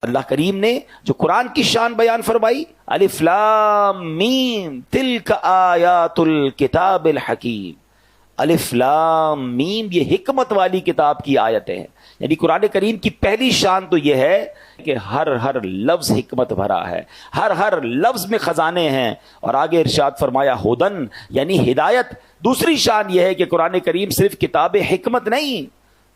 اللہ کریم نے جو قرآن کی شان بیان فرمائی، الف لام میم تلک آیات الکتاب الحکیم، الف لام میم یہ حکمت والی کتاب کی آیتیں ہیں. یعنی قرآن کریم کی پہلی شان تو یہ ہے کہ ہر لفظ حکمت بھرا ہے، ہر لفظ میں خزانے ہیں. اور آگے ارشاد فرمایا ہدن یعنی ہدایت. دوسری شان یہ ہے کہ قرآن کریم صرف کتاب حکمت نہیں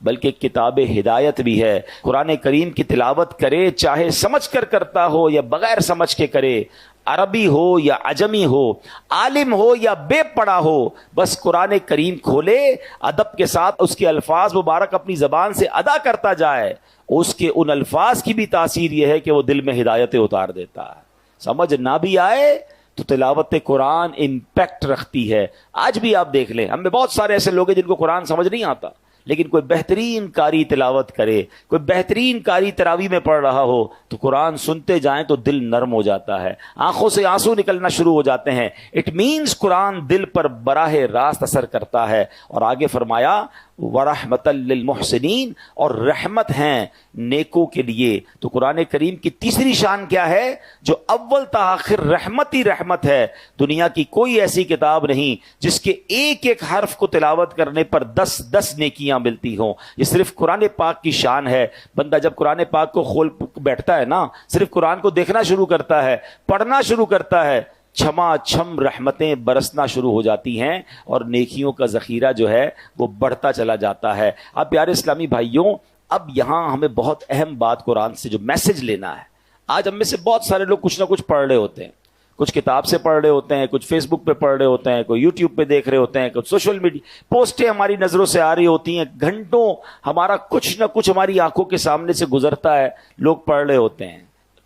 بلکہ کتاب ہدایت بھی ہے. قرآن کریم کی تلاوت کرے چاہے سمجھ کر کرتا ہو یا بغیر سمجھ کے کرے، عربی ہو یا عجمی ہو، عالم ہو یا بے پڑھا ہو، بس قرآن کریم کھولے، ادب کے ساتھ اس کے الفاظ مبارک اپنی زبان سے ادا کرتا جائے، اس کے ان الفاظ کی بھی تاثیر یہ ہے کہ وہ دل میں ہدایتیں اتار دیتا ہے. سمجھ نہ بھی آئے تو تلاوت قرآن امپیکٹ رکھتی ہے. آج بھی آپ دیکھ لیں، ہم میں بہت سارے ایسے لوگ ہیں جن کو قرآن سمجھ نہیں آتا، لیکن کوئی بہترین قاری تلاوت کرے، کوئی بہترین قاری تراویح میں پڑھ رہا ہو تو قرآن سنتے جائیں تو دل نرم ہو جاتا ہے، آنکھوں سے آنسو نکلنا شروع ہو جاتے ہیں. اٹ مینز قرآن دل پر براہ راست اثر کرتا ہے. اور آگے فرمایا وَرَحْمَةً لِّلْمُحْسِنِينَ، اور رحمت ہیں نیکوں کے لیے. تو قرآن کریم کی تیسری شان کیا ہے؟ جو اول تا آخر رحمت ہی رحمت ہے. دنیا کی کوئی ایسی کتاب نہیں جس کے ایک ایک حرف کو تلاوت کرنے پر 10 نیکیاں ملتی ہوں. یہ صرف قرآن پاک کی شان ہے. بندہ جب قرآن پاک کو کھول بیٹھتا ہے نا، صرف قرآن کو دیکھنا شروع کرتا ہے، پڑھنا شروع کرتا ہے، چھما چھم رحمتیں برسنا شروع ہو جاتی ہیں اور نیکیوں کا ذخیرہ جو ہے وہ بڑھتا چلا جاتا ہے. اب پیارے اسلامی بھائیوں، اب یہاں ہمیں بہت اہم بات قرآن سے جو میسج لینا ہے. آج ہم میں سے بہت سارے لوگ کچھ نہ کچھ پڑھ رہے ہوتے ہیں، کچھ کتاب سے پڑھ رہے ہوتے ہیں، کچھ فیس بک پہ پڑھ رہے ہوتے ہیں، کوئی یوٹیوب پہ دیکھ رہے ہوتے ہیں، کچھ سوشل میڈیا پوسٹیں ہماری نظروں سے آ رہی ہوتی ہیں، گھنٹوں ہمارا کچھ نہ کچھ ہماری آنکھوں کے سامنے سے گزرتا ہے، لوگ پڑھ رہے ہوتے ہیں.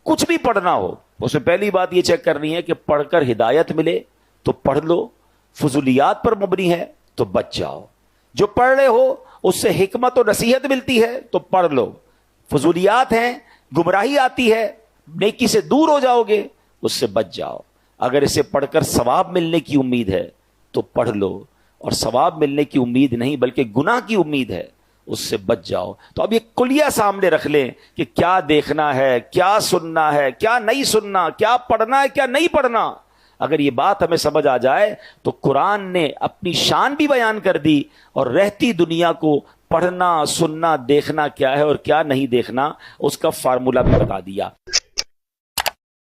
کچھ بھی پڑھنا ہو اس میں پہلی بات یہ چیک کرنی ہے کہ پڑھ کر ہدایت ملے تو پڑھ لو، فضولیات پر مبنی ہے تو بچ جاؤ. جو پڑھ رہے ہو اس سے حکمت و نصیحت ملتی ہے تو پڑھ لو، فضولیات ہیں، گمراہی آتی ہے، نیکی سے دور ہو جاؤ گے، اس سے بچ جاؤ. اگر اسے پڑھ کر ثواب ملنے کی امید ہے تو پڑھ لو، اور ثواب ملنے کی امید نہیں بلکہ گناہ کی امید ہے، اس سے بچ جاؤ. تو اب یہ کلیہ سامنے رکھ لیں کہ کیا دیکھنا ہے، کیا سننا ہے، کیا نہیں سننا، کیا پڑھنا ہے، کیا نہیں پڑھنا. اگر یہ بات ہمیں سمجھ آ جائے تو قرآن نے اپنی شان بھی بیان کر دی اور رہتی دنیا کو پڑھنا، سننا، دیکھنا کیا ہے اور کیا نہیں دیکھنا اس کا فارمولہ بھی بتا دیا.